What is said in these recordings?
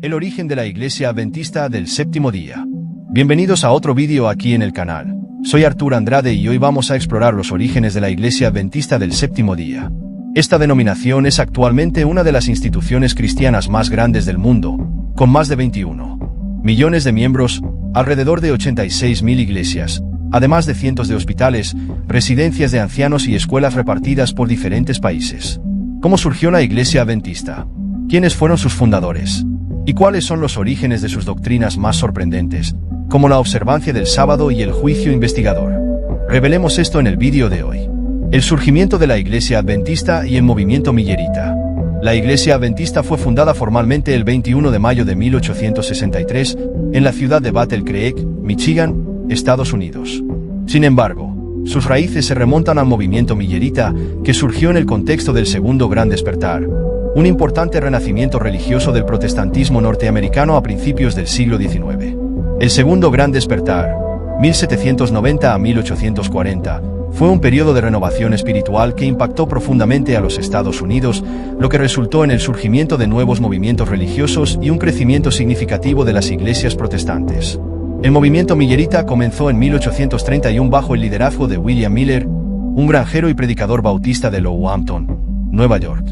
El origen de la Iglesia Adventista del Séptimo Día. Bienvenidos a otro vídeo aquí en el canal. Soy Artur Andrade y hoy vamos a explorar los orígenes de la Iglesia Adventista del Séptimo Día. Esta denominación es actualmente una de las instituciones cristianas más grandes del mundo, con más de 21 millones de miembros, alrededor de 86.000 iglesias, además de cientos de hospitales, residencias de ancianos y escuelas repartidas por diferentes países. ¿Cómo surgió la Iglesia Adventista? ¿Quiénes fueron sus fundadores? ¿Y cuáles son los orígenes de sus doctrinas más sorprendentes, como la observancia del sábado y el juicio investigador? Revelemos esto en el vídeo de hoy. El surgimiento de la Iglesia Adventista y el movimiento millerita. La Iglesia Adventista fue fundada formalmente el 21 de mayo de 1863 en la ciudad de Battle Creek, Michigan, Estados Unidos. Sin embargo, sus raíces se remontan al movimiento millerita, que surgió en el contexto del Segundo Gran Despertar, un importante renacimiento religioso del protestantismo norteamericano a principios del siglo XIX. El Segundo Gran Despertar, 1790 a 1840, fue un periodo de renovación espiritual que impactó profundamente a los Estados Unidos, lo que resultó en el surgimiento de nuevos movimientos religiosos y un crecimiento significativo de las iglesias protestantes. El movimiento millerita comenzó en 1831 bajo el liderazgo de William Miller, un granjero y predicador bautista de Lowhampton, Nueva York.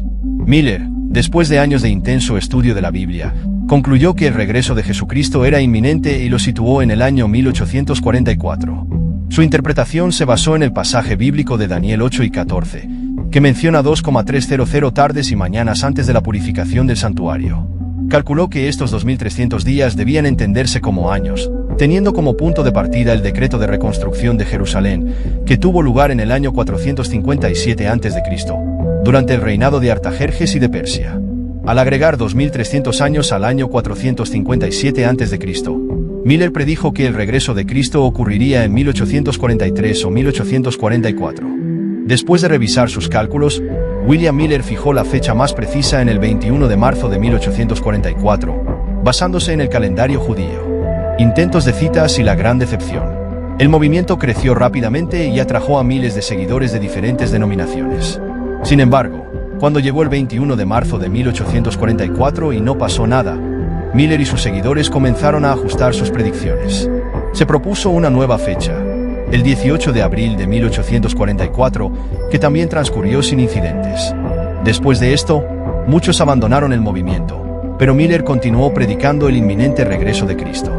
Miller, después de años de intenso estudio de la Biblia, concluyó que el regreso de Jesucristo era inminente y lo situó en el año 1844. Su interpretación se basó en el pasaje bíblico de Daniel 8 y 14, que menciona 2,300 tardes y mañanas antes de la purificación del santuario. Calculó que estos 2300 días debían entenderse como años, teniendo como punto de partida el decreto de reconstrucción de Jerusalén, que tuvo lugar en el año 457 a.C., durante el reinado de Artajerjes y de Persia. Al agregar 2300 años al año 457 a.C., Miller predijo que el regreso de Cristo ocurriría en 1843 o 1844. Después de revisar sus cálculos, William Miller fijó la fecha más precisa en el 21 de marzo de 1844, basándose en el calendario judío. Intentos de citas y la gran decepción. El movimiento creció rápidamente y atrajo a miles de seguidores de diferentes denominaciones. Sin embargo, cuando llegó el 21 de marzo de 1844 y no pasó nada, Miller y sus seguidores comenzaron a ajustar sus predicciones. Se propuso una nueva fecha, el 18 de abril de 1844, que también transcurrió sin incidentes. Después de esto, muchos abandonaron el movimiento, pero Miller continuó predicando el inminente regreso de Cristo.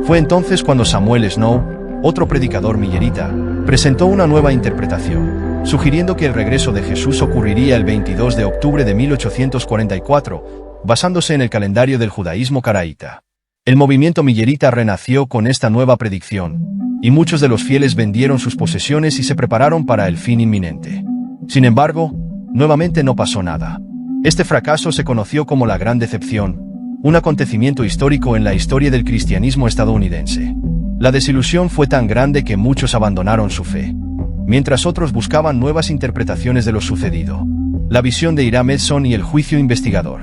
Fue entonces cuando Samuel Snow, otro predicador millerita, presentó una nueva interpretación, sugiriendo que el regreso de Jesús ocurriría el 22 de octubre de 1844, basándose en el calendario del judaísmo caraíta. El movimiento millerita renació con esta nueva predicción, y muchos de los fieles vendieron sus posesiones y se prepararon para el fin inminente. Sin embargo, nuevamente no pasó nada. Este fracaso se conoció como la Gran Decepción, un acontecimiento histórico en la historia del cristianismo estadounidense. La desilusión fue tan grande que muchos abandonaron su fe, mientras otros buscaban nuevas interpretaciones de lo sucedido. La visión de Hiram Edson y el juicio investigador.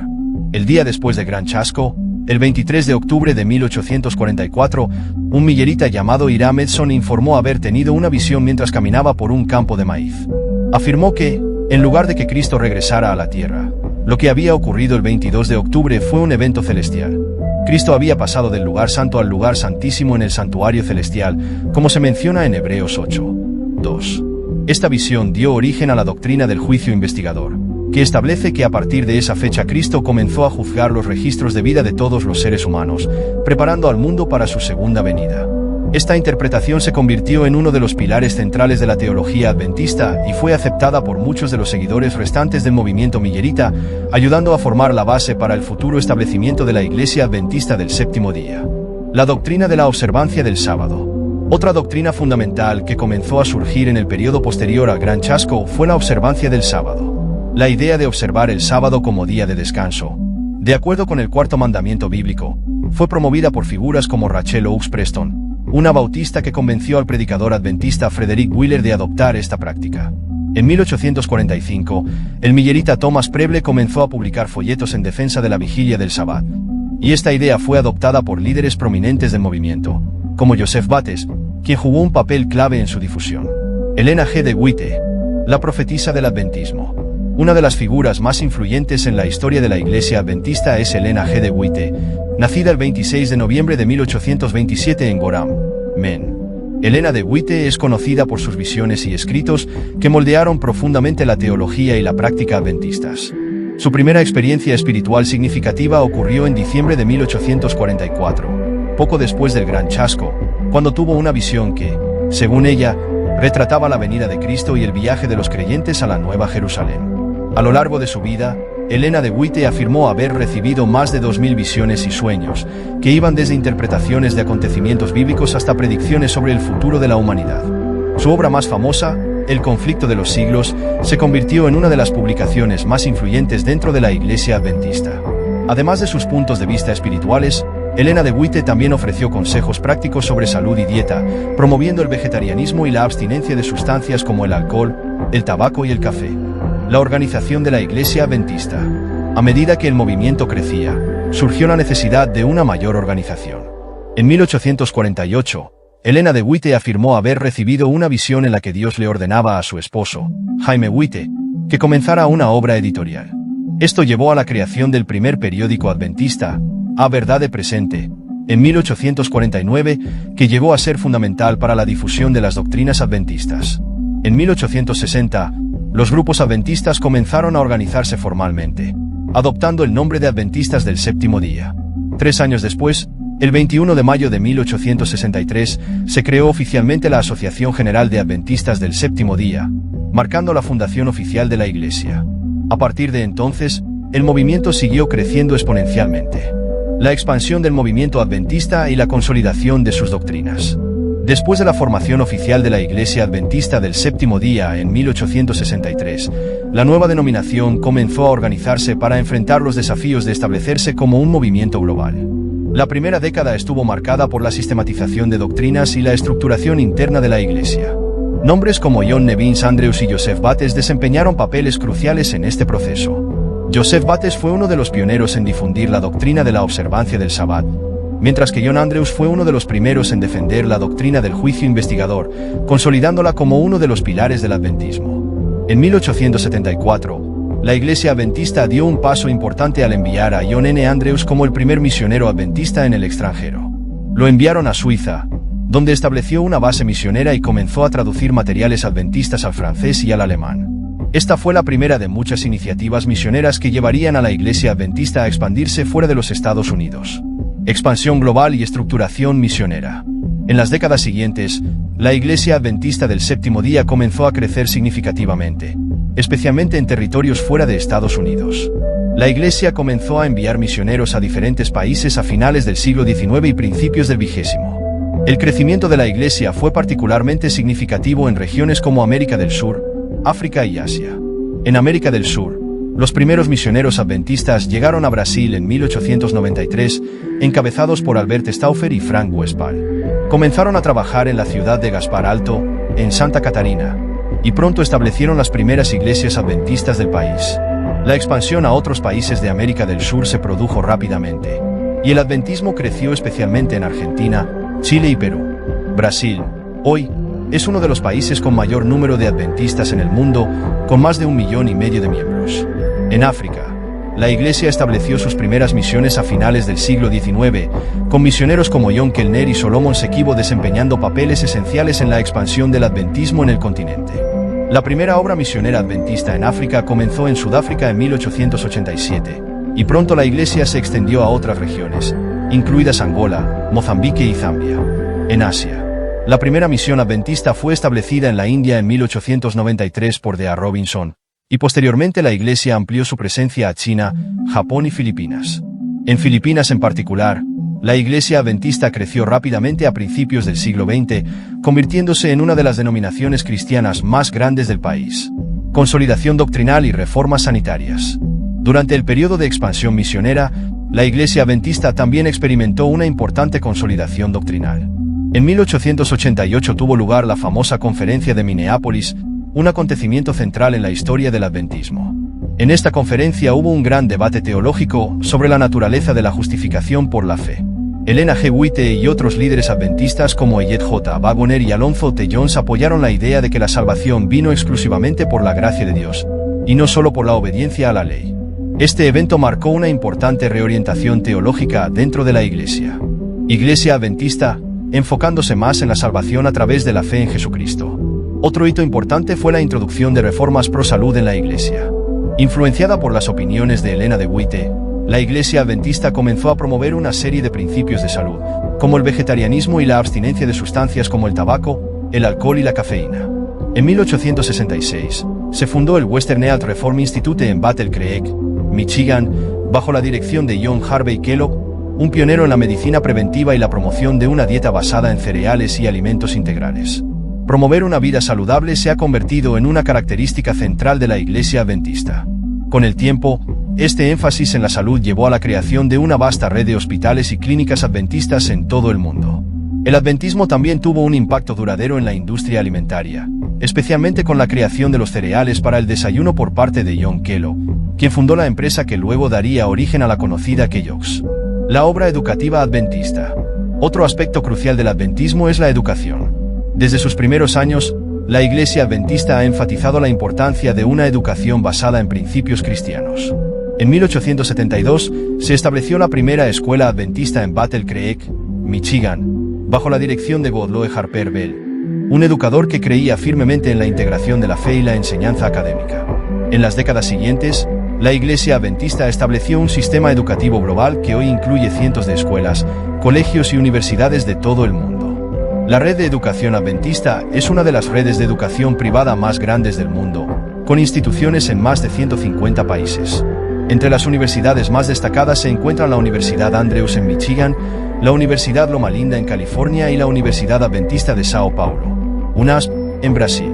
El día después del Gran Chasco, el 23 de octubre de 1844, un millerita llamado Hiram Edson informó haber tenido una visión mientras caminaba por un campo de maíz. Afirmó que, en lugar de que Cristo regresara a la tierra, lo que había ocurrido el 22 de octubre fue un evento celestial. Cristo había pasado del lugar santo al lugar santísimo en el santuario celestial, como se menciona en Hebreos 8:2. Esta visión dio origen a la doctrina del juicio investigador, que establece que a partir de esa fecha Cristo comenzó a juzgar los registros de vida de todos los seres humanos, preparando al mundo para su segunda venida. Esta interpretación se convirtió en uno de los pilares centrales de la teología adventista y fue aceptada por muchos de los seguidores restantes del movimiento millerita, ayudando a formar la base para el futuro establecimiento de la Iglesia Adventista del Séptimo Día. La doctrina de la observancia del sábado. Otra doctrina fundamental que comenzó a surgir en el periodo posterior al Gran Chasco fue la observancia del sábado. La idea de observar el sábado como día de descanso, de acuerdo con el cuarto mandamiento bíblico, fue promovida por figuras como Rachel Oakes Preston, una bautista que convenció al predicador adventista Frederick Wheeler de adoptar esta práctica. En 1845, el millerita Thomas Preble comenzó a publicar folletos en defensa de la vigilia del Sabbat, y esta idea fue adoptada por líderes prominentes del movimiento, como Joseph Bates, quien jugó un papel clave en su difusión. Elena G. de White, la profetisa del adventismo. Una de las figuras más influyentes en la historia de la Iglesia Adventista es Elena G. de White, Nacida el 26 de noviembre de 1827 en Gorham, Maine, Elena de White es conocida por sus visiones y escritos que moldearon profundamente la teología y la práctica adventistas. Su primera experiencia espiritual significativa ocurrió en diciembre de 1844, poco después del Gran Chasco, cuando tuvo una visión que, según ella, retrataba la venida de Cristo y el viaje de los creyentes a la Nueva Jerusalén. A lo largo de su vida, Elena de White afirmó haber recibido más de 2000 visiones y sueños, que iban desde interpretaciones de acontecimientos bíblicos hasta predicciones sobre el futuro de la humanidad. Su obra más famosa, El conflicto de los siglos, se convirtió en una de las publicaciones más influyentes dentro de la Iglesia Adventista. Además de sus puntos de vista espirituales, Elena de White también ofreció consejos prácticos sobre salud y dieta, promoviendo el vegetarianismo y la abstinencia de sustancias como el alcohol, el tabaco y el café. La organización de la Iglesia Adventista. A medida que el movimiento crecía, surgió la necesidad de una mayor organización. En 1848, Elena de White afirmó haber recibido una visión en la que Dios le ordenaba a su esposo, Jaime White, que comenzara una obra editorial. Esto llevó a la creación del primer periódico adventista, A Verdade Presente, en 1849, que llegó a ser fundamental para la difusión de las doctrinas adventistas. En 1860, los grupos adventistas comenzaron a organizarse formalmente, adoptando el nombre de Adventistas del Séptimo Día. 3 años después, el 21 de mayo de 1863, se creó oficialmente la Asociación General de Adventistas del Séptimo Día, marcando la fundación oficial de la Iglesia. A partir de entonces, el movimiento siguió creciendo exponencialmente. La expansión del movimiento adventista y la consolidación de sus doctrinas. Después de la formación oficial de la Iglesia Adventista del Séptimo Día en 1863, la nueva denominación comenzó a organizarse para enfrentar los desafíos de establecerse como un movimiento global. La primera década estuvo marcada por la sistematización de doctrinas y la estructuración interna de la Iglesia. Nombres como John Nevins Andrews y Joseph Bates desempeñaron papeles cruciales en este proceso. Joseph Bates fue uno de los pioneros en difundir la doctrina de la observancia del Sabbat, mientras que John Andrews fue uno de los primeros en defender la doctrina del juicio investigador, consolidándola como uno de los pilares del adventismo. En 1874, la Iglesia Adventista dio un paso importante al enviar a John N. Andrews como el primer misionero adventista en el extranjero. Lo enviaron a Suiza, donde estableció una base misionera y comenzó a traducir materiales adventistas al francés y al alemán. Esta fue la primera de muchas iniciativas misioneras que llevarían a la Iglesia Adventista a expandirse fuera de los Estados Unidos. Expansión global y estructuración misionera. En las décadas siguientes, la Iglesia Adventista del Séptimo Día comenzó a crecer significativamente, especialmente en territorios fuera de Estados Unidos. La Iglesia comenzó a enviar misioneros a diferentes países a finales del siglo XIX y principios del XX. El crecimiento de la Iglesia fue particularmente significativo en regiones como América del Sur, África y Asia. En América del Sur, los primeros misioneros adventistas llegaron a Brasil en 1893, encabezados por Albert Stauffer y Frank Westphal. Comenzaron a trabajar en la ciudad de Gaspar Alto, en Santa Catarina, y pronto establecieron las primeras iglesias adventistas del país. La expansión a otros países de América del Sur se produjo rápidamente, y el adventismo creció especialmente en Argentina, Chile y Perú. Brasil, hoy, es uno de los países con mayor número de adventistas en el mundo, con más de 1,5 millones de miembros. En África, la Iglesia estableció sus primeras misiones a finales del siglo XIX, con misioneros como John Kellner y Solomon Sequibo desempeñando papeles esenciales en la expansión del adventismo en el continente. La primera obra misionera adventista en África comenzó en Sudáfrica en 1887, y pronto la Iglesia se extendió a otras regiones, incluidas Angola, Mozambique y Zambia. En Asia, la primera misión adventista fue establecida en la India en 1893 por D.A. Robinson, y posteriormente la Iglesia amplió su presencia a China, Japón y Filipinas. En Filipinas en particular, la Iglesia Adventista creció rápidamente a principios del siglo XX, convirtiéndose en una de las denominaciones cristianas más grandes del país. Consolidación doctrinal y reformas sanitarias. Durante el periodo de expansión misionera, la Iglesia Adventista también experimentó una importante consolidación doctrinal. En 1888 tuvo lugar la famosa Conferencia de Minneapolis, un acontecimiento central en la historia del adventismo. En esta conferencia hubo un gran debate teológico sobre la naturaleza de la justificación por la fe. Elena G. White y otros líderes adventistas como Elliot J. Waggoner y Alonzo T. Jones apoyaron la idea de que la salvación vino exclusivamente por la gracia de Dios, y no solo por la obediencia a la ley. Este evento marcó una importante reorientación teológica dentro de la Iglesia. Iglesia Adventista, enfocándose más en la salvación a través de la fe en Jesucristo. Otro hito importante fue la introducción de reformas pro salud en la Iglesia. Influenciada por las opiniones de Elena de White, la Iglesia Adventista comenzó a promover una serie de principios de salud, como el vegetarianismo y la abstinencia de sustancias como el tabaco, el alcohol y la cafeína. En 1866, se fundó el Western Health Reform Institute en Battle Creek, Michigan, bajo la dirección de John Harvey Kellogg, un pionero en la medicina preventiva y la promoción de una dieta basada en cereales y alimentos integrales. Promover una vida saludable se ha convertido en una característica central de la Iglesia Adventista. Con el tiempo, este énfasis en la salud llevó a la creación de una vasta red de hospitales y clínicas adventistas en todo el mundo. El adventismo también tuvo un impacto duradero en la industria alimentaria, especialmente con la creación de los cereales para el desayuno por parte de John Kellogg, quien fundó la empresa que luego daría origen a la conocida Kellogg's. La obra educativa adventista. Otro aspecto crucial del adventismo es la educación. Desde sus primeros años, la Iglesia Adventista ha enfatizado la importancia de una educación basada en principios cristianos. En 1872, se estableció la primera escuela adventista en Battle Creek, Michigan, bajo la dirección de Godloe Harper Bell, un educador que creía firmemente en la integración de la fe y la enseñanza académica. En las décadas siguientes, la Iglesia Adventista estableció un sistema educativo global que hoy incluye cientos de escuelas, colegios y universidades de todo el mundo. La red de educación adventista es una de las redes de educación privada más grandes del mundo, con instituciones en más de 150 países. Entre las universidades más destacadas se encuentran la Universidad Andrews en Michigan, la Universidad Loma Linda en California y la Universidad Adventista de Sao Paulo, UNASP, en Brasil.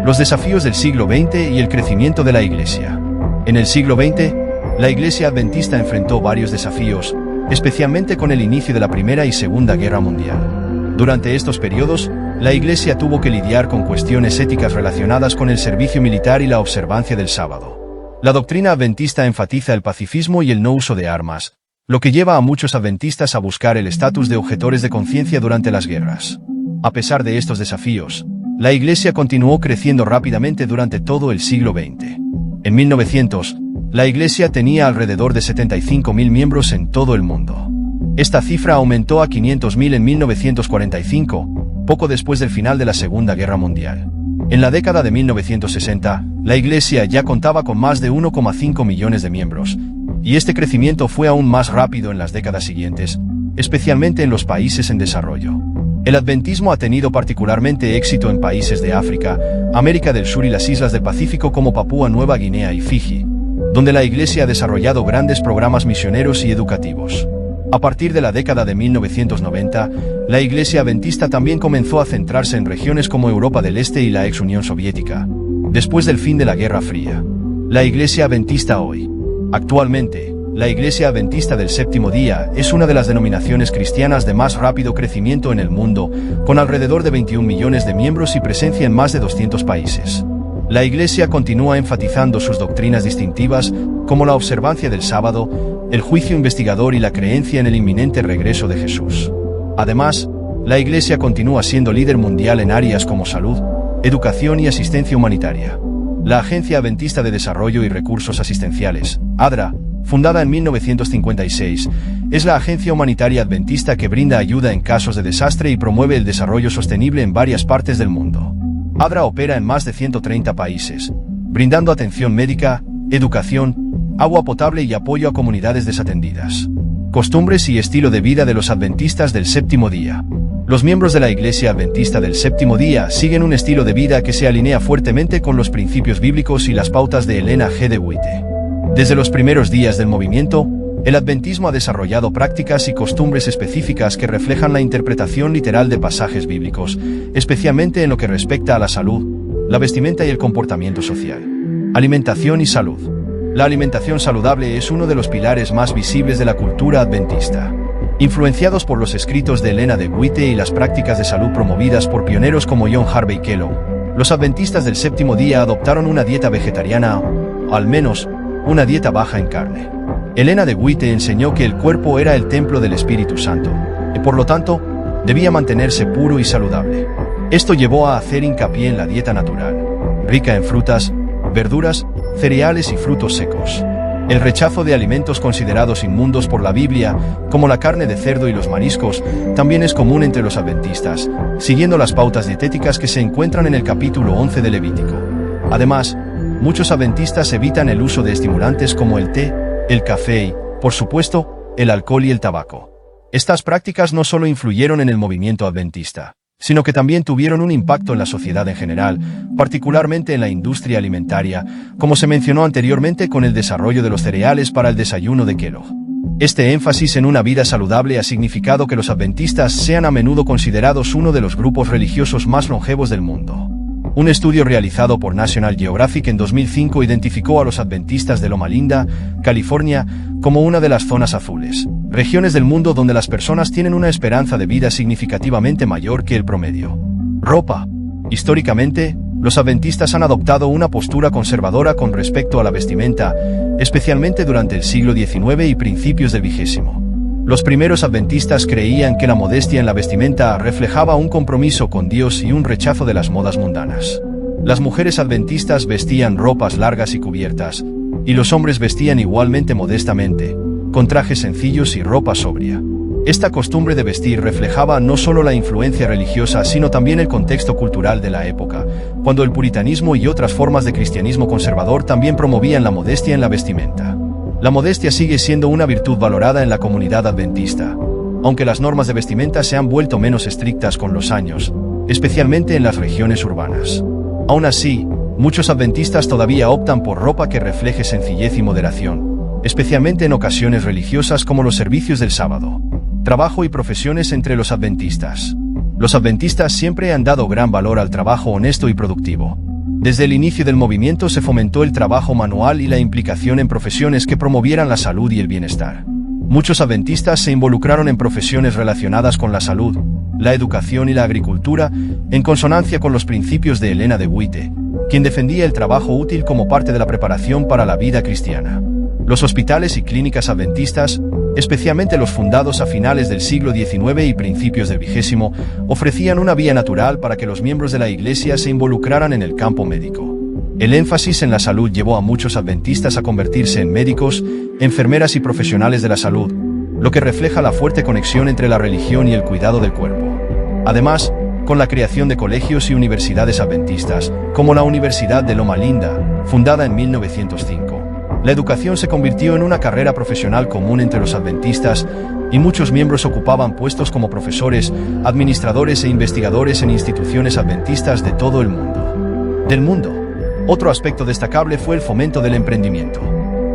Los desafíos del siglo XX y el crecimiento de la Iglesia. En el siglo XX, la Iglesia Adventista enfrentó varios desafíos, especialmente con el inicio de la Primera y Segunda Guerra Mundial. Durante estos periodos, la Iglesia tuvo que lidiar con cuestiones éticas relacionadas con el servicio militar y la observancia del sábado. La doctrina adventista enfatiza el pacifismo y el no uso de armas, lo que lleva a muchos adventistas a buscar el estatus de objetores de conciencia durante las guerras. A pesar de estos desafíos, la Iglesia continuó creciendo rápidamente durante todo el siglo XX. En 1900, la Iglesia tenía alrededor de 75.000 miembros en todo el mundo. Esta cifra aumentó a 500.000 en 1945, poco después del final de la Segunda Guerra Mundial. En la década de 1960, la Iglesia ya contaba con más de 1,5 millones de miembros, y este crecimiento fue aún más rápido en las décadas siguientes, especialmente en los países en desarrollo. El adventismo ha tenido particularmente éxito en países de África, América del Sur y las islas del Pacífico como Papúa Nueva Guinea y Fiji, donde la Iglesia ha desarrollado grandes programas misioneros y educativos. A partir de la década de 1990, la Iglesia Adventista también comenzó a centrarse en regiones como Europa del Este y la ex Unión Soviética, después del fin de la Guerra Fría. La Iglesia Adventista hoy. Actualmente, la Iglesia Adventista del Séptimo Día es una de las denominaciones cristianas de más rápido crecimiento en el mundo, con alrededor de 21 millones de miembros y presencia en más de 200 países. La Iglesia continúa enfatizando sus doctrinas distintivas, como la observancia del sábado, el juicio investigador y la creencia en el inminente regreso de Jesús. Además, la Iglesia continúa siendo líder mundial en áreas como salud, educación y asistencia humanitaria. La Agencia Adventista de Desarrollo y Recursos Asistenciales, ADRA, fundada en 1956, es la agencia humanitaria adventista que brinda ayuda en casos de desastre y promueve el desarrollo sostenible en varias partes del mundo. ADRA opera en más de 130 países, brindando atención médica, educación, agua potable y apoyo a comunidades desatendidas. Costumbres y estilo de vida de los adventistas del séptimo día. Los miembros de la Iglesia Adventista del Séptimo Día siguen un estilo de vida que se alinea fuertemente con los principios bíblicos y las pautas de Elena G. de White. Desde los primeros días del movimiento, el adventismo ha desarrollado prácticas y costumbres específicas que reflejan la interpretación literal de pasajes bíblicos, especialmente en lo que respecta a la salud, la vestimenta y el comportamiento social. Alimentación y salud. La alimentación saludable es uno de los pilares más visibles de la cultura adventista. Influenciados por los escritos de Elena de White y las prácticas de salud promovidas por pioneros como John Harvey Kellogg, los adventistas del séptimo día adoptaron una dieta vegetariana o, al menos, una dieta baja en carne. Elena de White enseñó que el cuerpo era el templo del Espíritu Santo, y por lo tanto, debía mantenerse puro y saludable. Esto llevó a hacer hincapié en la dieta natural, rica en frutas, verduras, cereales y frutos secos. El rechazo de alimentos considerados inmundos por la Biblia, como la carne de cerdo y los mariscos, también es común entre los adventistas, siguiendo las pautas dietéticas que se encuentran en el capítulo 11 de Levítico. Además, muchos adventistas evitan el uso de estimulantes como el té, el café y, por supuesto, el alcohol y el tabaco. Estas prácticas no solo influyeron en el movimiento adventista, sino que también tuvieron un impacto en la sociedad en general, particularmente en la industria alimentaria, como se mencionó anteriormente con el desarrollo de los cereales para el desayuno de Kellogg. Este énfasis en una vida saludable ha significado que los adventistas sean a menudo considerados uno de los grupos religiosos más longevos del mundo. Un estudio realizado por National Geographic en 2005 identificó a los adventistas de Loma Linda, California, como una de las zonas azules, regiones del mundo donde las personas tienen una esperanza de vida significativamente mayor que el promedio. Ropa. Históricamente, los adventistas han adoptado una postura conservadora con respecto a la vestimenta, especialmente durante el siglo XIX y principios del XX. Los primeros adventistas creían que la modestia en la vestimenta reflejaba un compromiso con Dios y un rechazo de las modas mundanas. Las mujeres adventistas vestían ropas largas y cubiertas, y los hombres vestían igualmente modestamente, con trajes sencillos y ropa sobria. Esta costumbre de vestir reflejaba no solo la influencia religiosa, sino también el contexto cultural de la época, cuando el puritanismo y otras formas de cristianismo conservador también promovían la modestia en la vestimenta. La modestia sigue siendo una virtud valorada en la comunidad adventista, aunque las normas de vestimenta se han vuelto menos estrictas con los años, especialmente en las regiones urbanas. Aún así, muchos adventistas todavía optan por ropa que refleje sencillez y moderación, especialmente en ocasiones religiosas como los servicios del sábado. Trabajo y profesiones entre los adventistas. Los adventistas siempre han dado gran valor al trabajo honesto y productivo. Desde el inicio del movimiento se fomentó el trabajo manual y la implicación en profesiones que promovieran la salud y el bienestar. Muchos adventistas se involucraron en profesiones relacionadas con la salud, la educación y la agricultura, en consonancia con los principios de Elena de White, quien defendía el trabajo útil como parte de la preparación para la vida cristiana. Los hospitales y clínicas adventistas, especialmente los fundados a finales del siglo XIX y principios del XX, ofrecían una vía natural para que los miembros de la Iglesia se involucraran en el campo médico. El énfasis en la salud llevó a muchos adventistas a convertirse en médicos, enfermeras y profesionales de la salud, lo que refleja la fuerte conexión entre la religión y el cuidado del cuerpo. Además, con la creación de colegios y universidades adventistas, como la Universidad de Loma Linda, fundada en 1905, la educación se convirtió en una carrera profesional común entre los adventistas, y muchos miembros ocupaban puestos como profesores, administradores e investigadores en instituciones adventistas de todo el mundo. Otro aspecto destacable fue el fomento del emprendimiento.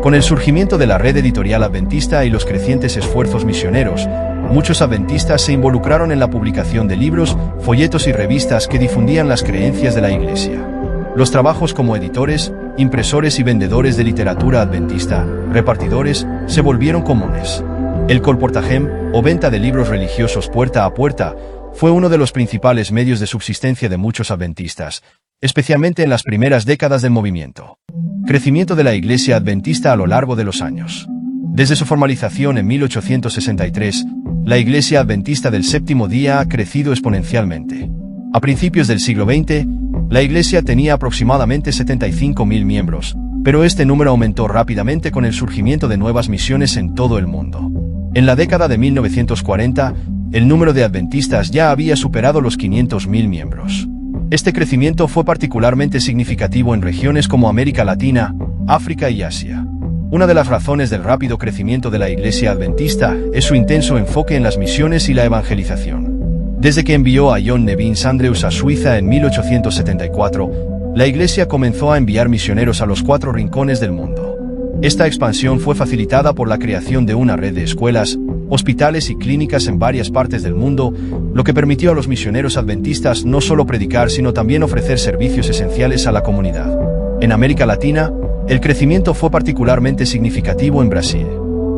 Con el surgimiento de la red editorial adventista y los crecientes esfuerzos misioneros, muchos adventistas se involucraron en la publicación de libros, folletos y revistas que difundían las creencias de la Iglesia. Los trabajos como editores, impresores y vendedores de literatura adventista, repartidores, se volvieron comunes. El colportajem, o venta de libros religiosos puerta a puerta, fue uno de los principales medios de subsistencia de muchos adventistas, especialmente en las primeras décadas del movimiento. Crecimiento de la Iglesia Adventista a lo largo de los años. Desde su formalización en 1863, la Iglesia Adventista del Séptimo Día ha crecido exponencialmente. A principios del siglo XX, la Iglesia tenía aproximadamente 75.000 miembros, pero este número aumentó rápidamente con el surgimiento de nuevas misiones en todo el mundo. En la década de 1940, el número de adventistas ya había superado los 500.000 miembros. Este crecimiento fue particularmente significativo en regiones como América Latina, África y Asia. Una de las razones del rápido crecimiento de la Iglesia Adventista es su intenso enfoque en las misiones y la evangelización. Desde que envió a John Nevins Andrews a Suiza en 1874, la Iglesia comenzó a enviar misioneros a los 4 rincones del mundo. Esta expansión fue facilitada por la creación de una red de escuelas, hospitales y clínicas en varias partes del mundo, lo que permitió a los misioneros adventistas no solo predicar sino también ofrecer servicios esenciales a la comunidad. En América Latina, el crecimiento fue particularmente significativo en Brasil.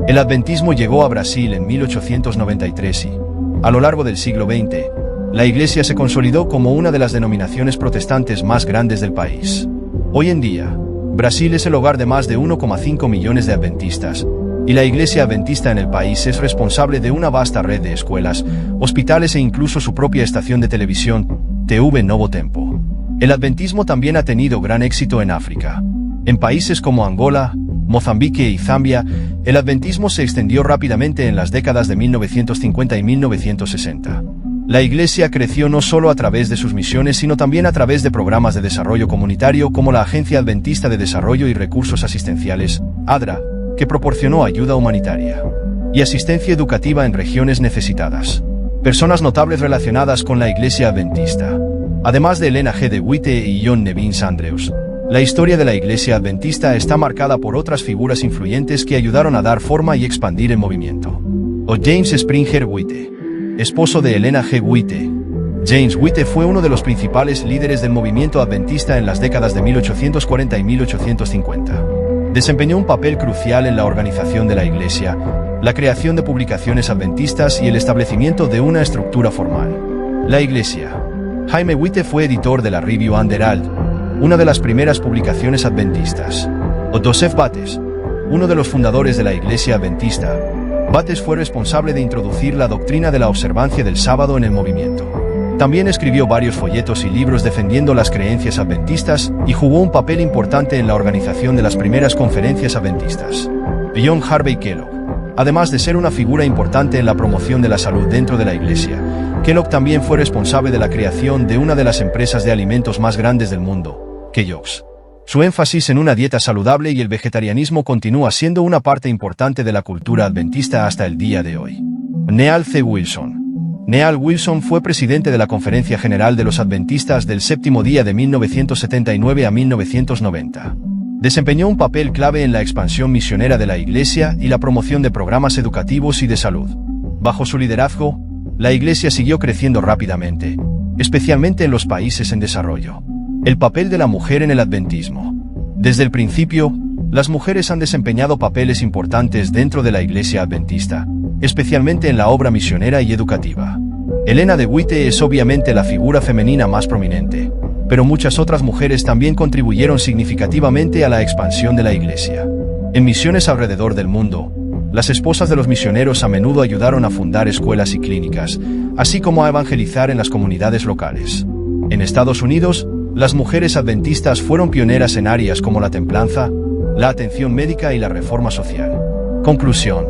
El adventismo llegó a Brasil en 1893 y, a lo largo del siglo XX, la Iglesia se consolidó como una de las denominaciones protestantes más grandes del país. Hoy en día, Brasil es el hogar de más de 1,5 millones de adventistas, y la Iglesia Adventista en el país es responsable de una vasta red de escuelas, hospitales e incluso su propia estación de televisión, TV Novo Tempo. El adventismo también ha tenido gran éxito en África. En países como Angola, Mozambique y Zambia, el adventismo se extendió rápidamente en las décadas de 1950 y 1960. La Iglesia creció no solo a través de sus misiones, sino también a través de programas de desarrollo comunitario como la Agencia Adventista de Desarrollo y Recursos Asistenciales, ADRA, que proporcionó ayuda humanitaria y asistencia educativa en regiones necesitadas. Personas notables relacionadas con la Iglesia Adventista. Además de Elena G. de White y John Nevins Andrews, la historia de la Iglesia Adventista está marcada por otras figuras influyentes que ayudaron a dar forma y expandir el movimiento. O James Springer White, esposo de Elena G. White. James White fue uno de los principales líderes del movimiento adventista en las décadas de 1840 y 1850. Desempeñó un papel crucial en la organización de la Iglesia, la creación de publicaciones adventistas y el establecimiento de una estructura formal. La Iglesia. Jaime White fue editor de la Review and Herald, una de las primeras publicaciones adventistas. O Joseph Bates, uno de los fundadores de la Iglesia Adventista. Bates fue responsable de introducir la doctrina de la observancia del sábado en el movimiento. También escribió varios folletos y libros defendiendo las creencias adventistas y jugó un papel importante en la organización de las primeras conferencias adventistas. John Harvey Kellogg. Además de ser una figura importante en la promoción de la salud dentro de la Iglesia, Kellogg también fue responsable de la creación de una de las empresas de alimentos más grandes del mundo, Kellogg's. Su énfasis en una dieta saludable y el vegetarianismo continúa siendo una parte importante de la cultura adventista hasta el día de hoy. Neal C. Wilson. Neal Wilson fue presidente de la Conferencia General de los Adventistas del Séptimo Día de 1979 a 1990. Desempeñó un papel clave en la expansión misionera de la Iglesia y la promoción de programas educativos y de salud. Bajo su liderazgo, la Iglesia siguió creciendo rápidamente, especialmente en los países en desarrollo. El papel de la mujer en el adventismo. Desde el principio, las mujeres han desempeñado papeles importantes dentro de la Iglesia Adventista, especialmente en la obra misionera y educativa. Elena de White es obviamente la figura femenina más prominente, pero muchas otras mujeres también contribuyeron significativamente a la expansión de la Iglesia. En misiones alrededor del mundo, las esposas de los misioneros a menudo ayudaron a fundar escuelas y clínicas, así como a evangelizar en las comunidades locales. En Estados Unidos, las mujeres adventistas fueron pioneras en áreas como la templanza, la atención médica y la reforma social. Conclusión.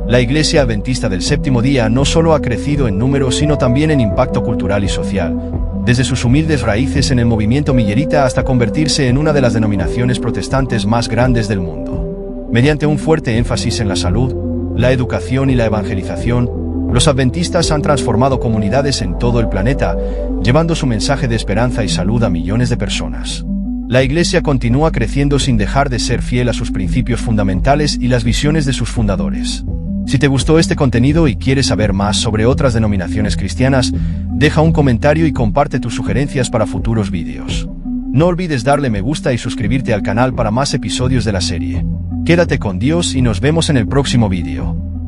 La Iglesia Adventista del Séptimo Día no solo ha crecido en número sino también en impacto cultural y social, desde sus humildes raíces en el movimiento millerita hasta convertirse en una de las denominaciones protestantes más grandes del mundo. Mediante un fuerte énfasis en la salud, la educación y la evangelización, los adventistas han transformado comunidades en todo el planeta, llevando su mensaje de esperanza y salud a millones de personas. La Iglesia continúa creciendo sin dejar de ser fiel a sus principios fundamentales y las visiones de sus fundadores. Si te gustó este contenido y quieres saber más sobre otras denominaciones cristianas, deja un comentario y comparte tus sugerencias para futuros vídeos. No olvides darle me gusta y suscribirte al canal para más episodios de la serie. Quédate con Dios y nos vemos en el próximo vídeo.